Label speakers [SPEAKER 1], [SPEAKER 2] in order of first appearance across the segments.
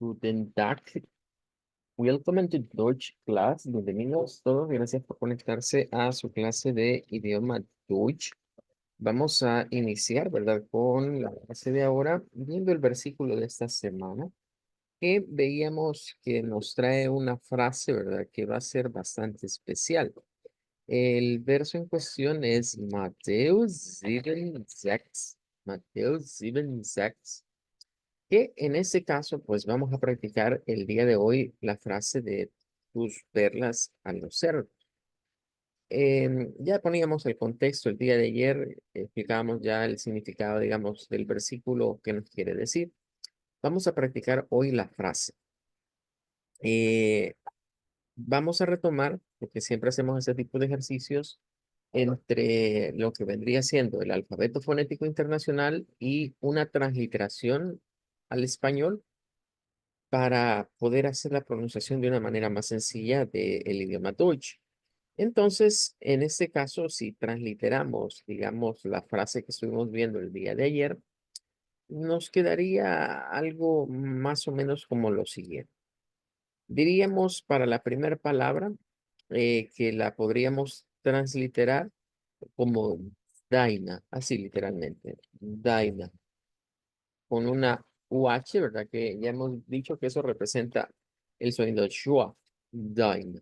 [SPEAKER 1] Guten Tag, welcome to Deutsch Class. Bienvenidos todos, gracias por conectarse a su clase de idioma Deutsch. Vamos a iniciar, ¿verdad? Con la clase de ahora, viendo el versículo de esta semana, que veíamos que nos trae una frase, ¿verdad? Que va a ser bastante especial. El verso en cuestión es Matthew 7:6. Matthew 7:6. Que en ese caso, pues vamos a practicar el día de hoy la frase de tus perlas a los cerdos. Ya poníamos el contexto el día de ayer, explicábamos ya el significado, digamos, del versículo que nos quiere decir. Vamos a practicar hoy la frase. Eh, Vamos a retomar, porque siempre hacemos ese tipo de ejercicios, entre lo que vendría siendo el alfabeto fonético internacional y una transliteración al español para poder hacer la pronunciación de una manera más sencilla del idioma Deutsch. Entonces, en este caso, si transliteramos, digamos, la frase que estuvimos viendo el día de ayer, nos quedaría algo más o menos como lo siguiente. Diríamos para la primera palabra que la podríamos transliterar como Daina, así literalmente, Daina, con una UH, ¿verdad? Que ya hemos dicho que eso representa el sonido schwa, Daina.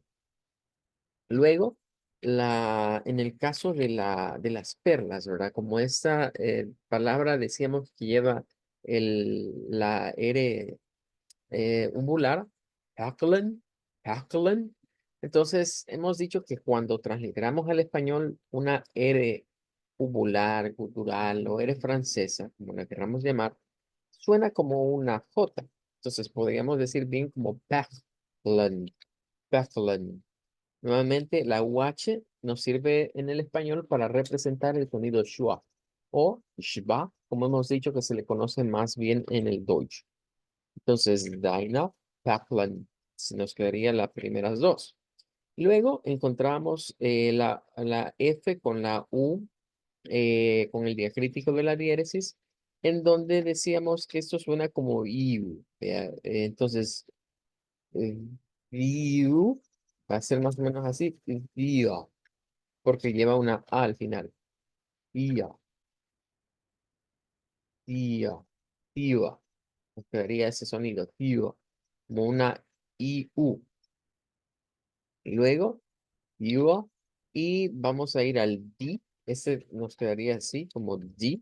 [SPEAKER 1] Luego, en el caso de las perlas, ¿verdad? Como esta palabra decíamos que lleva la R umbular, Perlen, Perlen. Entonces, hemos dicho que cuando transliteramos al español una R uvular, gutural o R francesa, como la queramos llamar, suena como una J. Entonces, podríamos decir bien como Perlen, Perlen. Nuevamente, la UH nos sirve en el español para representar el sonido schwa o schwa, como hemos dicho que se le conoce más bien en el Deutsch. Entonces, Dinah, Paklan, se nos quedaría las primeras dos. Luego encontramos la F con la U, con el diacrítico de la diéresis, en donde decíamos que esto suena como IU. ¿Vea? Entonces, eh, IU va a ser más o menos así, IU, porque lleva una A al final. IU, IU, IU. Nos quedaría ese sonido, IU, como una IU. Y luego, you, y vamos a ir al D. Ese nos quedaría así, como D.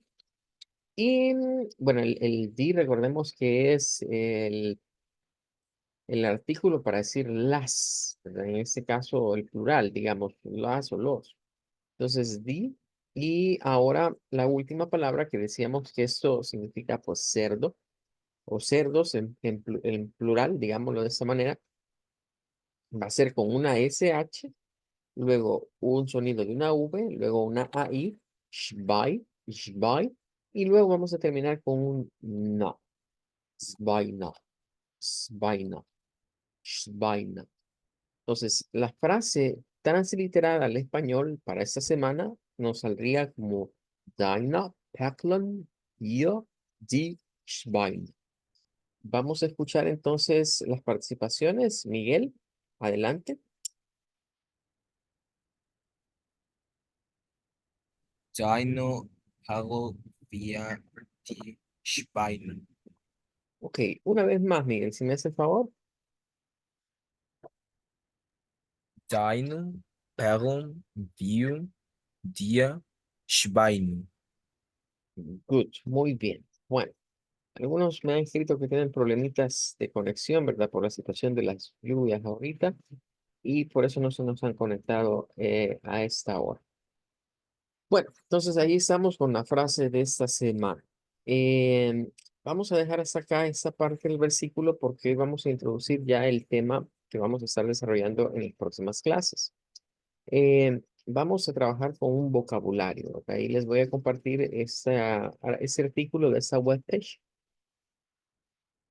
[SPEAKER 1] Y bueno, el D, recordemos que es el artículo para decir las, ¿verdad? En este caso, el plural, digamos, las o los. Entonces, D. Y ahora la última palabra que decíamos que esto significa, pues, cerdo o cerdos en plural, digámoslo de esta manera, va a ser con una SH, luego un sonido de una V, luego una AI, Schwein, Schwein, y luego vamos a terminar con un na, Schweina, Schweina, Schweina. Entonces, la frase transliterada al español para esta semana nos saldría como Deine Päcklen hier die Schwein. Vamos a escuchar entonces las participaciones. Miguel, adelante.
[SPEAKER 2] Dino hago via die Schweine.
[SPEAKER 1] Ok, una vez más, Miguel, si me hace el favor.
[SPEAKER 2] Deine Perlen via die Schweine.
[SPEAKER 1] Good, muy bien. Bueno, algunos me han escrito que tienen problemitas de conexión, ¿verdad? Por la situación de las lluvias ahorita y por eso no se nos han conectado a esta hora. Bueno, entonces ahí estamos con la frase de esta semana. Em, Vamos a dejar hasta acá esta parte del versículo porque vamos a introducir ya el tema que vamos a estar desarrollando en las próximas clases. Vamos a trabajar con un vocabulario, ¿ok? Ahí les voy a compartir ese artículo de esa webpage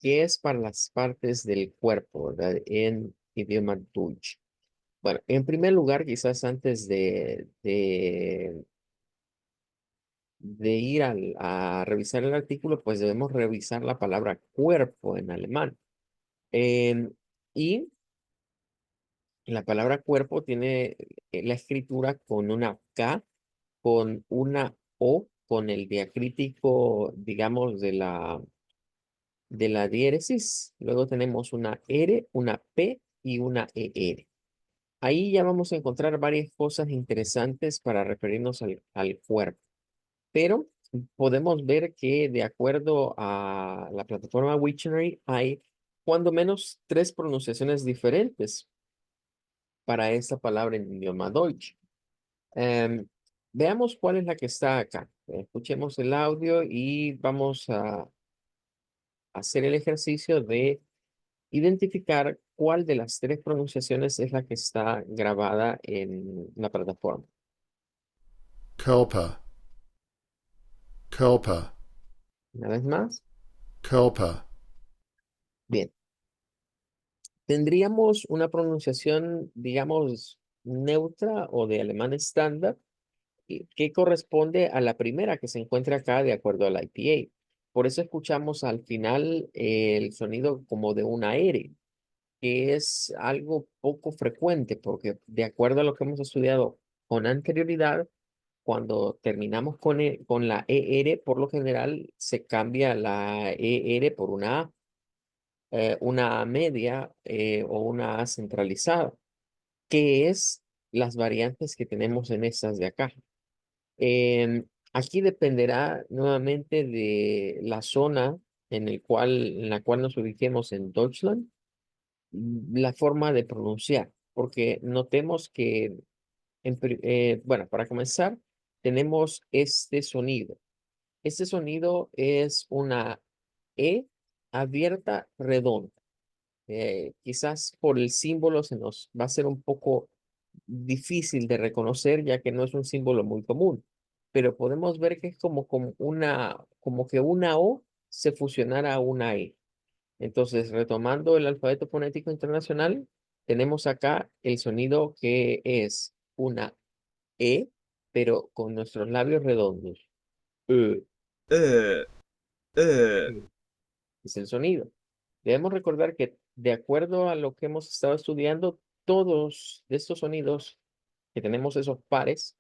[SPEAKER 1] que es para las partes del cuerpo, ¿verdad? En idioma Deutsch. Bueno, en primer lugar, quizás antes de ir a revisar el artículo, pues debemos revisar la palabra cuerpo en alemán. Em, y la palabra cuerpo tiene la escritura con una K, con una O, con el diacrítico, digamos, de la diéresis. Luego tenemos una R, una P y una ER. Ahí ya vamos a encontrar varias cosas interesantes para referirnos al cuerpo. Pero podemos ver que de acuerdo a la plataforma Wiktionary hay cuando menos tres pronunciaciones diferentes para esta palabra en idioma Deutsch. Em, Veamos cuál es la que está acá. Escuchemos el audio y vamos a hacer el ejercicio de identificar cuál de las tres pronunciaciones es la que está grabada en la plataforma.
[SPEAKER 3] Körper, Körper,
[SPEAKER 1] Una vez más.
[SPEAKER 3] Körper,
[SPEAKER 1] Bien. Tendríamos una pronunciación, digamos, neutra o de alemán estándar que corresponde a la primera que se encuentra acá de acuerdo al IPA. Por eso escuchamos al final el sonido como de una R, que es algo poco frecuente porque de acuerdo a lo que hemos estudiado con anterioridad, cuando terminamos con la ER, por lo general se cambia la ER por una A media o una A centralizada, que es las variantes que tenemos en estas de acá. Aquí dependerá nuevamente de la zona en la cual nos ubiquemos en Deutschland, la forma de pronunciar, porque notemos que, bueno, para comenzar, tenemos este sonido. Este sonido es una E abierta redonda. Quizás por el símbolo se nos va a ser un poco difícil de reconocer, ya que no es un símbolo muy común, pero podemos ver que es como que una O se fusionara a una E. Entonces, retomando el alfabeto fonético internacional, tenemos acá el sonido que es una E, pero con nuestros labios redondos. E,
[SPEAKER 2] Uh, uh.
[SPEAKER 1] E, es el sonido. Debemos recordar que de acuerdo a lo que hemos estado estudiando, todos de estos sonidos que tenemos esos pares,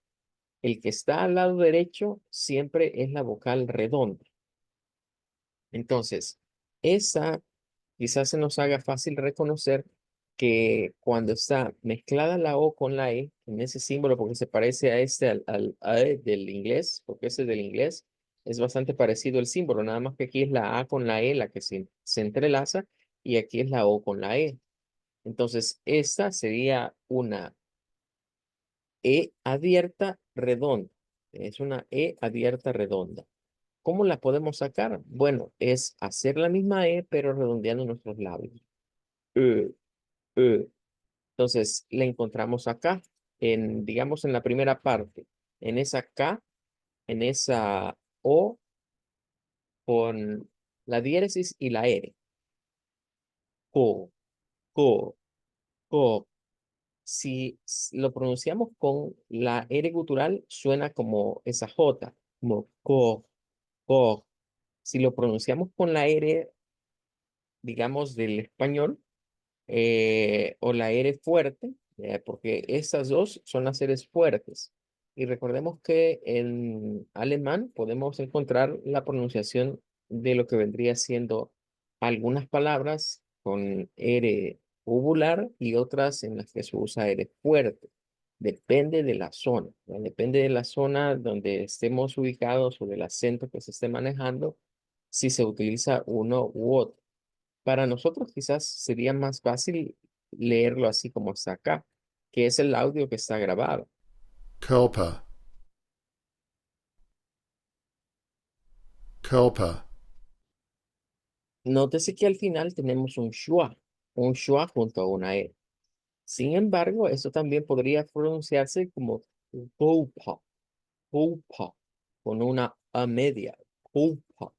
[SPEAKER 1] el que está al lado derecho siempre es la vocal redonda. Entonces, esa quizás se nos haga fácil reconocer que cuando está mezclada la O con la E, en ese símbolo, porque se parece a al AE del inglés, porque ese del inglés es bastante parecido el símbolo, nada más que aquí es la A con la E la que se entrelaza y aquí es la O con la E. Entonces, esta sería una E abierta redonda. Es una E abierta redonda. ¿Cómo la podemos sacar? Bueno, es hacer la misma E, pero redondeando nuestros labios. E, E. Entonces, la encontramos acá, digamos, en la primera parte. En esa K, en esa O, con la diéresis y la R. Co, co, co. Si lo pronunciamos con la R gutural, suena como esa J, como co, co. Si lo pronunciamos con la R, digamos, del español, o la R fuerte, porque esas dos son las R's fuertes. Y recordemos que en alemán podemos encontrar la pronunciación de lo que vendría siendo algunas palabras con R uvular y otras en las que se usa R fuerte. Depende de la zona, ¿no? Depende de la zona donde estemos ubicados o del acento que se esté manejando, si se utiliza uno u otro. Para nosotros quizás sería más fácil leerlo así como está acá, que es el audio que está grabado.
[SPEAKER 3] Körper, Körper,
[SPEAKER 1] Nótese que al final tenemos un schwa junto a una E. Sin embargo, esto también podría pronunciarse como Opa, Opa, con una A media, Opa.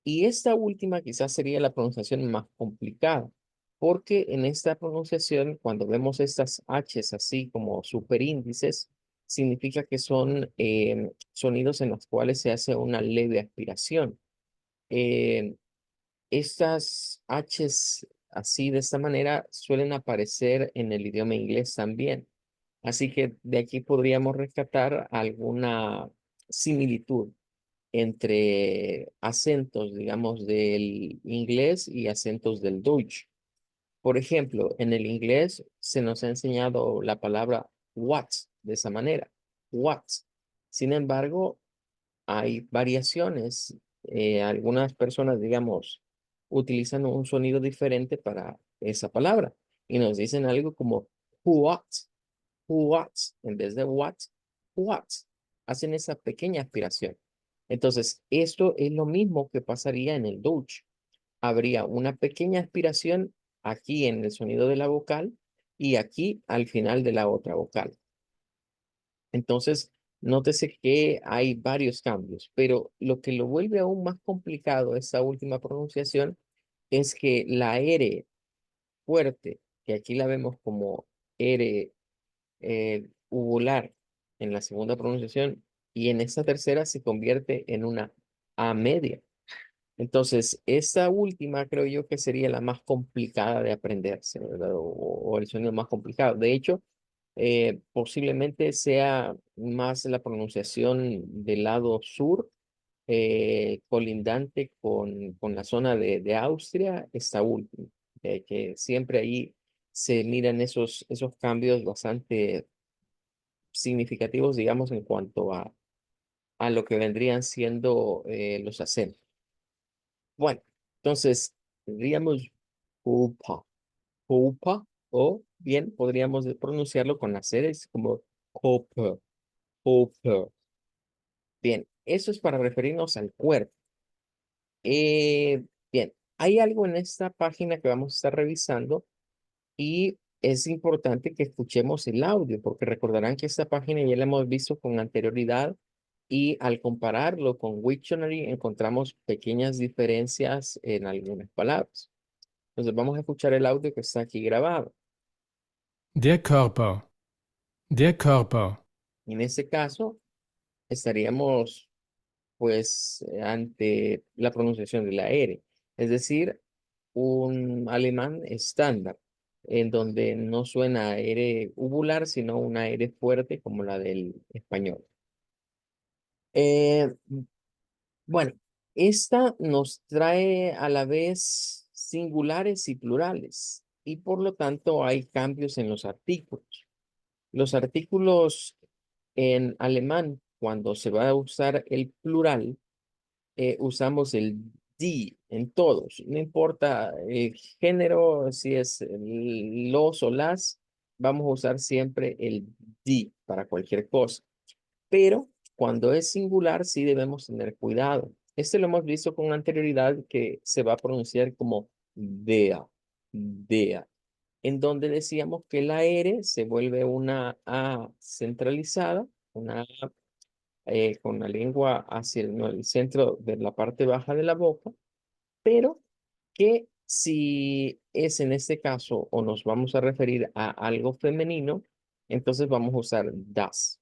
[SPEAKER 1] Y esta última quizás sería la pronunciación más complicada, porque en esta pronunciación, cuando vemos estas H's así como superíndices, significa que son sonidos en los cuales se hace una leve aspiración. Eh, Estas H's así de esta manera suelen aparecer en el idioma inglés también. Así que de aquí podríamos rescatar alguna similitud entre acentos, digamos, del inglés y acentos del Deutsch. Por ejemplo, en el inglés se nos ha enseñado la palabra what de esa manera, what. Sin embargo, hay variaciones. Algunas personas, digamos, utilizan un sonido diferente para esa palabra y nos dicen algo como what, en vez de what. Hacen esa pequeña aspiración. Entonces, esto es lo mismo que pasaría en el Deutsch. Habría una pequeña aspiración aquí en el sonido de la vocal y aquí al final de la otra vocal. Entonces, nótese que hay varios cambios, pero lo que lo vuelve aún más complicado esta última pronunciación es que la R fuerte, que aquí la vemos como R uvular en la segunda pronunciación y en esta tercera se convierte en una A media. Entonces, esta última creo yo que sería la más complicada de aprenderse, ¿verdad? O el sonido más complicado. De hecho, posiblemente sea más la pronunciación del lado sur, colindante con la zona de Austria, esta última, que siempre ahí se miran esos cambios bastante significativos, digamos, en cuanto a lo que vendrían siendo los acentos. Bueno, entonces tendríamos upa, upa, o bien podríamos pronunciarlo con las series como copper, copper. Bien, eso es para referirnos al cuerpo. Bien, hay algo en esta página que vamos a estar revisando y es importante que escuchemos el audio porque recordarán que esta página ya la hemos visto con anterioridad y al compararlo con Wiktionary encontramos pequeñas diferencias en algunas palabras. Entonces vamos a escuchar el audio que está aquí grabado.
[SPEAKER 4] Der Körper. Der Körper.
[SPEAKER 1] En este caso estaríamos pues ante la pronunciación de la R, es decir, un alemán estándar, en donde no suena R uvular, sino una R fuerte como la del español. Eh, bueno, esta nos trae a la vez singulares y plurales, y por lo tanto hay cambios en los artículos. Los artículos en alemán, cuando se va a usar el plural, usamos el die en todos. No importa el género, si es los o las, vamos a usar siempre el die para cualquier cosa. Pero cuando es singular, sí debemos tener cuidado. Este lo hemos visto con anterioridad que se va a pronunciar como dea, dea, en donde decíamos que la R se vuelve una A centralizada, una A con la lengua hacia no, el centro de la parte baja de la boca, pero que si es en este caso o nos vamos a referir a algo femenino, entonces vamos a usar das.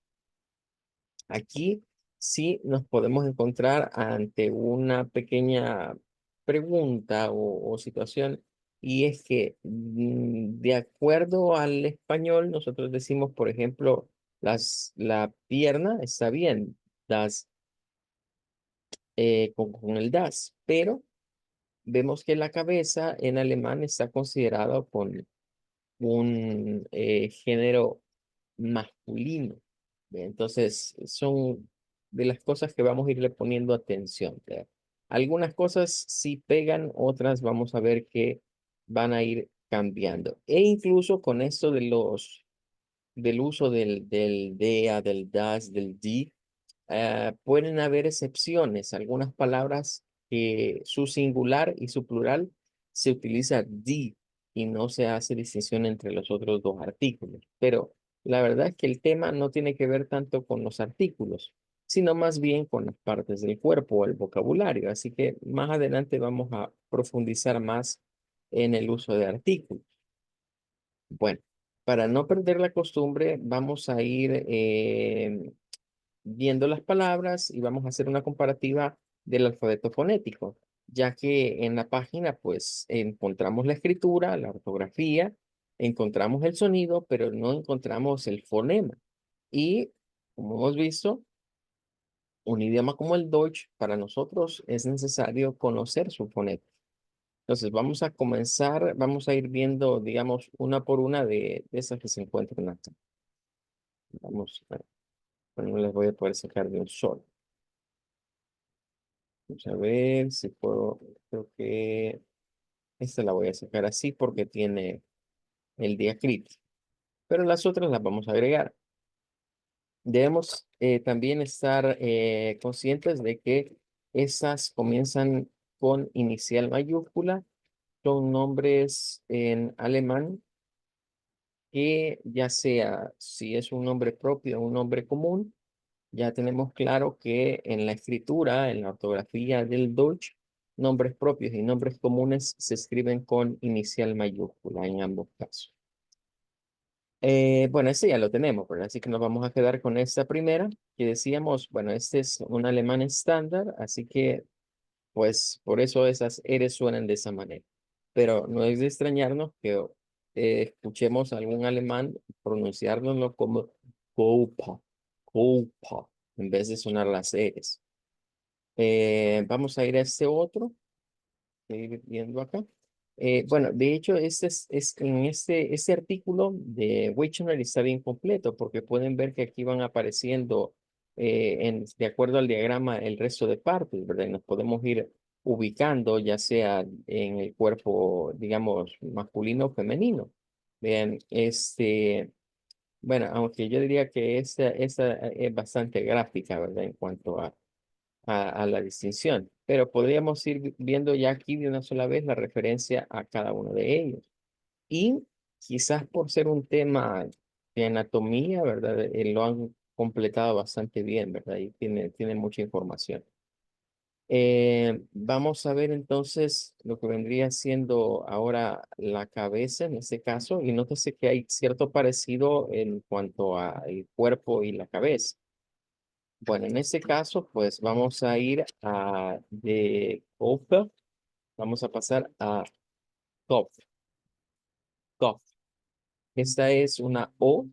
[SPEAKER 1] Aquí sí nos podemos encontrar ante una pequeña pregunta o situación, y es que de acuerdo al español, nosotros decimos, por ejemplo, la pierna está bien, das, con el das, pero vemos que la cabeza en alemán está considerado con un género masculino. ¿Ve? Entonces, son de las cosas que vamos a irle poniendo atención. ¿Ve? Algunas cosas sí pegan, otras vamos a ver que van a ir cambiando. E incluso con esto del uso del DEA, del DAS, del D, pueden haber excepciones. Algunas palabras que su singular y su plural se utiliza the y no se hace distinción entre los otros dos artículos. Pero la verdad es que el tema no tiene que ver tanto con los artículos, sino más bien con las partes del cuerpo o el vocabulario. Así que más adelante vamos a profundizar más en el uso de artículos. Bueno, para no perder la costumbre, vamos a ir viendo las palabras y vamos a hacer una comparativa del alfabeto fonético. ya que en la página pues encontramos la escritura, la ortografía, encontramos el sonido, pero no encontramos el fonema. Y como hemos visto, un idioma como el Deutsch, para nosotros es necesario conocer su fonética. Entonces vamos a comenzar, vamos a ir viendo, digamos, una por una de esas que se encuentran acá. Vamos, bueno, no les voy a poder sacar de un solo. Vamos a ver si puedo, creo que esta la voy a sacar así porque tiene el diacrítico, pero las otras las vamos a agregar. Debemos también estar conscientes de que esas comienzan con inicial mayúscula, son nombres en alemán que ya sea si es un nombre propio o un nombre común, ya tenemos claro que en la escritura, en la ortografía del Deutsch, nombres propios y nombres comunes se escriben con inicial mayúscula en ambos casos. Bueno, este ya lo tenemos, ¿verdad? Así que nos vamos a quedar con esta primera que decíamos, bueno, este es un alemán estándar, así que pues por eso esas eres suenan de esa manera. Pero no es de extrañarnos que escuchemos a algún alemán pronunciárnoslo como Copa, Copa, en vez de sonar las eres. Vamos a ir a este otro, ir viendo acá. Bueno, de hecho, en este artículo de Wiktionary está bien completo porque pueden ver que aquí van apareciendo de acuerdo al diagrama el resto de partes, ¿verdad? Y nos podemos ir ubicando ya sea en el cuerpo, digamos, masculino o femenino. Vean, bueno, aunque yo diría que esta es bastante gráfica, ¿verdad? En cuanto a la distinción, pero podríamos ir viendo ya aquí de una sola vez la referencia a cada uno de ellos. Y quizás por ser un tema de anatomía, ¿verdad? Lo han completado bastante bien, ¿verdad? Y tiene mucha información. Vamos a ver entonces lo que vendría siendo ahora la cabeza en este caso, y nótese que hay cierto parecido en cuanto al cuerpo y la cabeza. Bueno, en este caso, pues vamos a ir de Kopf, vamos a pasar a Kopf, Kopf. Esta es una O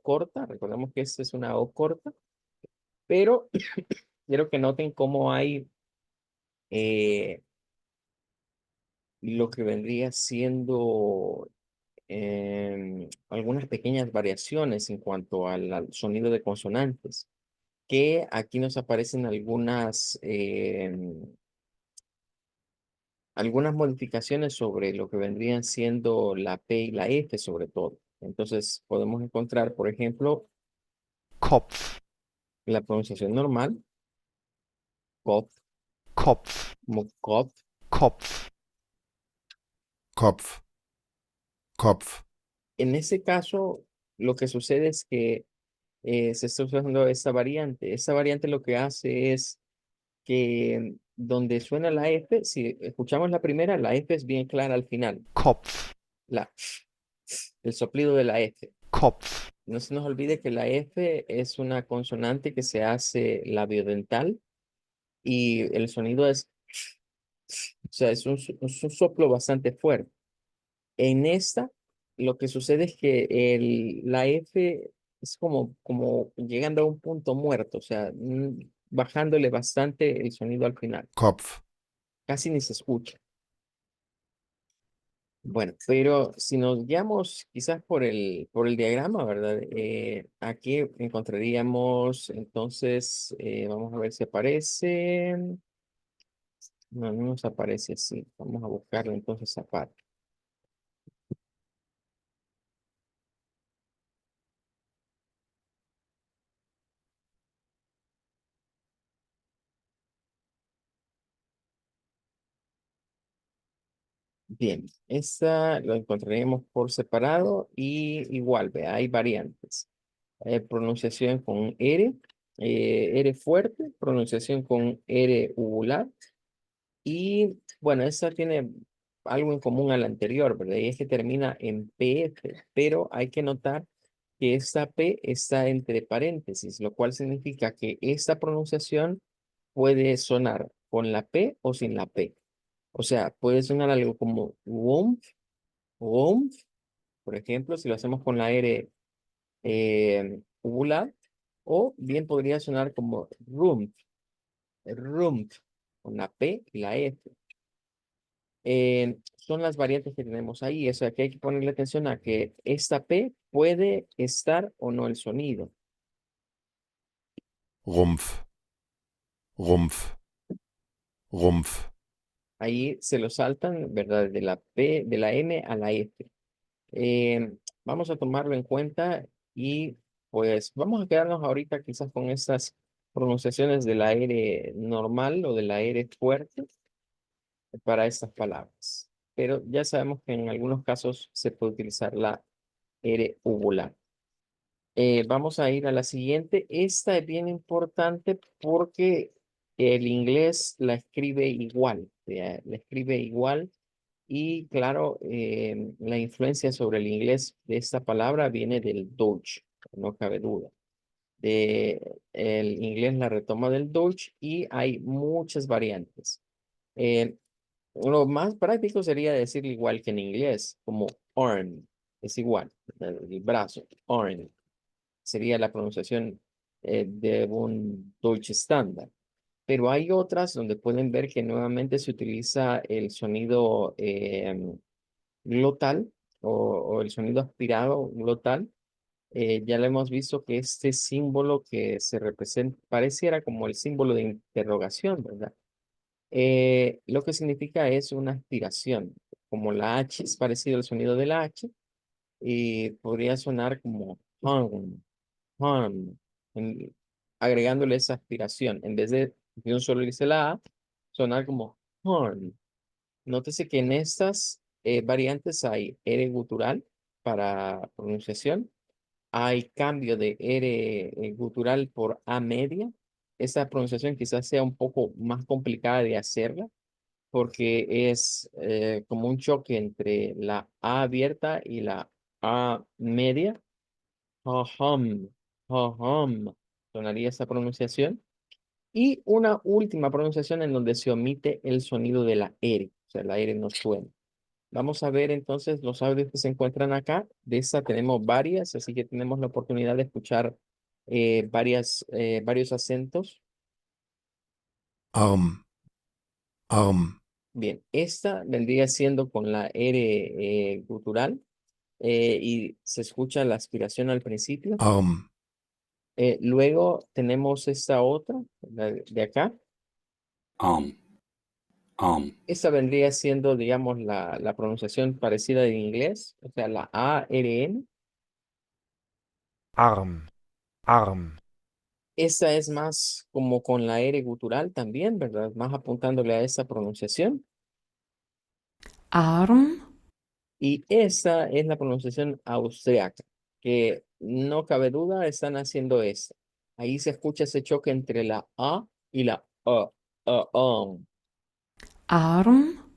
[SPEAKER 1] corta, recordemos que esta es una O corta, pero quiero que noten cómo hay eh, lo que vendría siendo algunas pequeñas variaciones en cuanto al sonido de consonantes, que aquí nos aparecen algunas modificaciones sobre lo que vendrían siendo la P y la F sobre todo. Entonces podemos encontrar, por ejemplo,
[SPEAKER 5] Kopf,
[SPEAKER 1] la pronunciación normal, Kopf,
[SPEAKER 5] Kopf,
[SPEAKER 1] como Kopf.
[SPEAKER 5] Kopf,
[SPEAKER 3] Kopf, Kopf,
[SPEAKER 1] En ese caso, lo que sucede es que se está usando esta variante. Esta variante lo que hace es que donde suena la F, si escuchamos la primera, la F es bien clara al final.
[SPEAKER 5] Kopf,
[SPEAKER 1] La, el soplido de la F.
[SPEAKER 5] Kopf,
[SPEAKER 1] No se nos olvide que la F es una consonante que se hace labiodental y el sonido o sea, es un soplo bastante fuerte. En esta, lo que sucede es que la F es como llegando a un punto muerto, o sea, bajándole bastante el sonido al final.
[SPEAKER 3] Kopf,
[SPEAKER 1] Casi ni se escucha. Bueno, pero si nos guiamos quizás por el diagrama, ¿verdad? Aquí encontraríamos, entonces, vamos a ver si aparece. No, no nos aparece así. Vamos a buscarlo entonces aparte. Bien, esta lo encontraríamos por separado y igual, ve, hay variantes. Pronunciación con R fuerte, pronunciación con R uvular. Y bueno, esta tiene algo en común a la anterior, ¿verdad? Y es que termina en PF, pero hay que notar que esta P está entre paréntesis, lo cual significa que esta pronunciación puede sonar con la P o sin la P. O sea, puede sonar algo como Rumpf, Rumpf, por ejemplo, si lo hacemos con la R umlaut, o bien podría sonar como Rumpf, Rumpf, con la P y la F. Son las variantes que tenemos ahí. Eso aquí hay que ponerle atención a que esta P puede estar o no el sonido.
[SPEAKER 3] Rumpf, Rumpf, Rumpf.
[SPEAKER 1] Ahí se lo saltan, ¿verdad? De la P, de la M a la F. Vamos a tomarlo en cuenta y pues vamos a quedarnos ahorita quizás con estas pronunciaciones de la R normal o de la R fuerte para estas palabras. Pero ya sabemos que en algunos casos se puede utilizar la R uvular. Vamos a ir a la siguiente. Esta es bien importante porque el inglés la escribe igual, la escribe igual y claro, la influencia sobre el inglés de esta palabra viene del Deutsch, no cabe duda. El inglés la retoma del Deutsch y hay muchas variantes. Eh, lo más práctico sería decir igual que en inglés, como arm, es igual, el brazo, arm sería la pronunciación de un Deutsch estándar. Pero hay otras donde pueden ver que nuevamente se utiliza el sonido glotal o el sonido aspirado glotal. Ya lo hemos visto que este símbolo que se representa pareciera como el símbolo de interrogación, ¿verdad? Lo que significa es una aspiración. Como la H es parecido al sonido de la H, y podría sonar como hum, hum, en- agregándole esa aspiración. En vez de un solo dice la A, sonar como hum. Nótese que en estas variantes hay R gutural para pronunciación. Hay cambio de R gutural por A media. Esta pronunciación quizás sea un poco más complicada de hacerla porque es como un choque entre la A abierta y la A media. Aham, aham, sonaría esa pronunciación. Y una última pronunciación en donde se omite el sonido de la R, o sea, la R no suena. Vamos a ver entonces los audios que se encuentran acá. De esta tenemos varias, así que tenemos la oportunidad de escuchar varios acentos.
[SPEAKER 3] Arm, Arm,
[SPEAKER 1] Bien, esta vendría siendo con la R gutural y se escucha la aspiración al principio.
[SPEAKER 3] Arm,
[SPEAKER 1] Luego tenemos esta otra, la de acá.
[SPEAKER 6] arm, arm,
[SPEAKER 1] Esta vendría siendo, digamos, la pronunciación parecida en inglés, o sea, la ARN.
[SPEAKER 5] Arm, Arm,
[SPEAKER 1] Esta es más como con la R gutural también, ¿verdad? Más apuntándole a esa pronunciación.
[SPEAKER 7] Arm,
[SPEAKER 1] Y esta es la pronunciación austriaca, que no cabe duda, están haciendo esta. Ahí se escucha ese choque entre la A y la A.
[SPEAKER 7] Arm,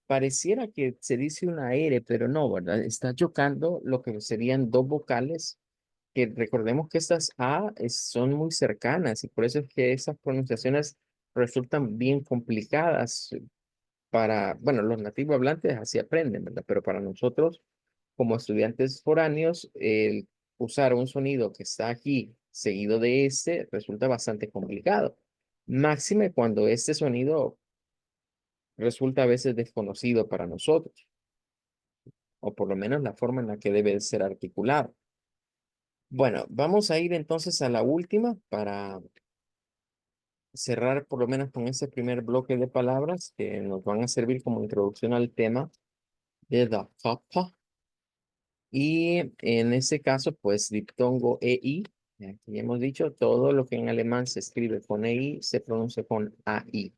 [SPEAKER 1] Pareciera que se dice una R, pero no, ¿verdad? Está chocando lo que serían dos vocales, que recordemos que estas son muy cercanas y por eso es que esas pronunciaciones resultan bien complicadas para, bueno, los nativos hablantes así aprenden, ¿verdad? Pero para nosotros, como estudiantes foráneos, el usar un sonido que está aquí seguido de este resulta bastante complicado. Máxime cuando este sonido resulta a veces desconocido para nosotros, o por lo menos la forma en la que debe ser articulado. Bueno, vamos a ir entonces a la última para cerrar por lo menos con ese primer bloque de palabras que nos van a servir como introducción al tema de the papa. Y en ese caso, pues diptongo EI. Aquí ya hemos dicho, todo lo que en alemán se escribe con EI se pronuncia con AI.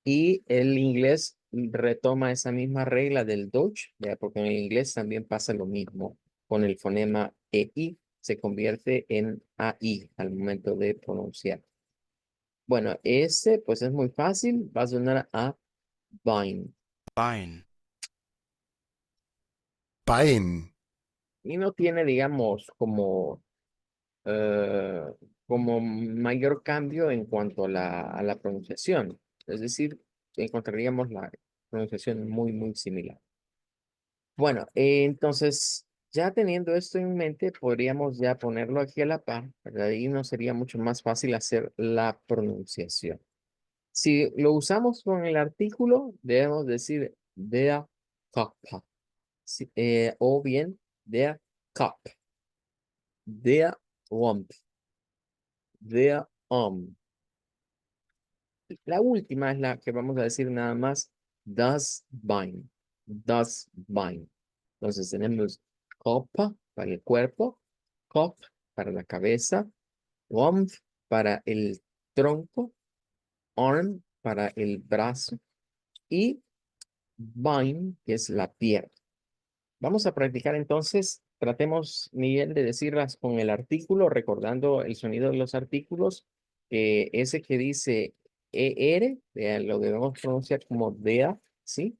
[SPEAKER 1] Y el inglés retoma esa misma regla del Deutsch, ya, porque en el inglés también pasa lo mismo. Con el fonema EI se convierte en AI al momento de pronunciar. Bueno, este pues es muy fácil, va a sonar a Bein.
[SPEAKER 5] Bein,
[SPEAKER 3] Bein,
[SPEAKER 1] Y no tiene, digamos, eh, como mayor cambio en cuanto a la pronunciación. Es decir, encontraríamos la pronunciación muy, muy similar. Bueno, entonces, ya teniendo esto en mente, podríamos ya ponerlo aquí a la par, ¿verdad? Y nos sería mucho más fácil hacer la pronunciación. Si lo usamos con el artículo, debemos decir der Kopf, o bien der Kopf, der Rumpf, der Arm. La última es la que vamos a decir nada más, das Bein, das Bein. Entonces tenemos Kopf para el cuerpo, Kopf para la cabeza, Rumpf para el tronco, Arm para el brazo y Bein, que es la pierna. Vamos a practicar entonces. Tratemos, Miguel, de decirlas con el artículo, recordando el sonido de los artículos. Ese que dice ER, lo debemos pronunciar como DEA, ¿sí?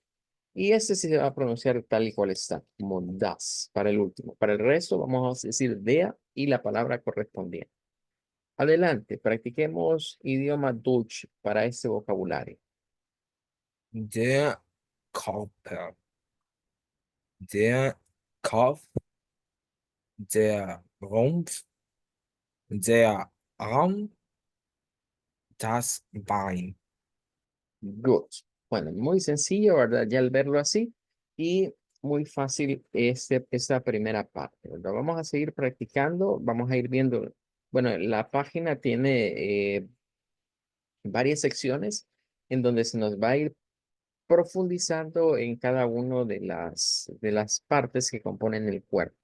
[SPEAKER 1] Y ese sí se va a pronunciar tal y cual está, como DAS, para el último. Para el resto vamos a decir DEA y la palabra correspondiente. Adelante, practiquemos idioma Deutsch para este vocabulario.
[SPEAKER 2] Der Körper, der Kopf, der Rumpf, der Arm, das Bein.
[SPEAKER 1] Good. Bueno, muy sencillo, ¿verdad? Ya al verlo así y muy fácil esta primera parte, ¿verdad? Vamos a seguir practicando, vamos a ir viendo. Bueno, la página tiene varias secciones en donde se nos va a ir profundizando en cada una de las partes que componen el cuerpo.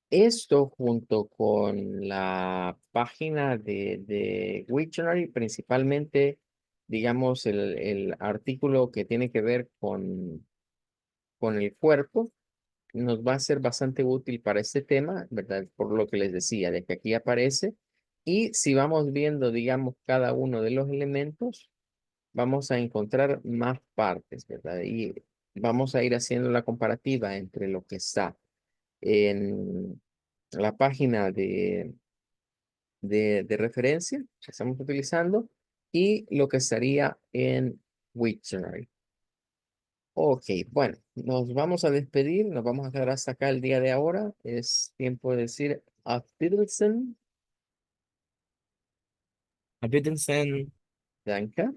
[SPEAKER 1] Esto junto con la página de Wiktionary, principalmente, digamos, el artículo que tiene que ver con el cuerpo, nos va a ser bastante útil para este tema, ¿verdad? Por lo que les decía, de que aquí aparece. Y si vamos viendo, digamos, cada uno de los elementos, vamos a encontrar más partes, ¿verdad? Y vamos a ir haciendo la comparativa entre lo que está en la página de referencia que estamos utilizando y lo que estaría en Wiktionary. Ok, bueno, nos vamos a despedir, nos vamos a quedar hasta acá el día de ahora. Es tiempo de decir a Wiedersehen,
[SPEAKER 2] Auf Wiedersehen.
[SPEAKER 1] danke.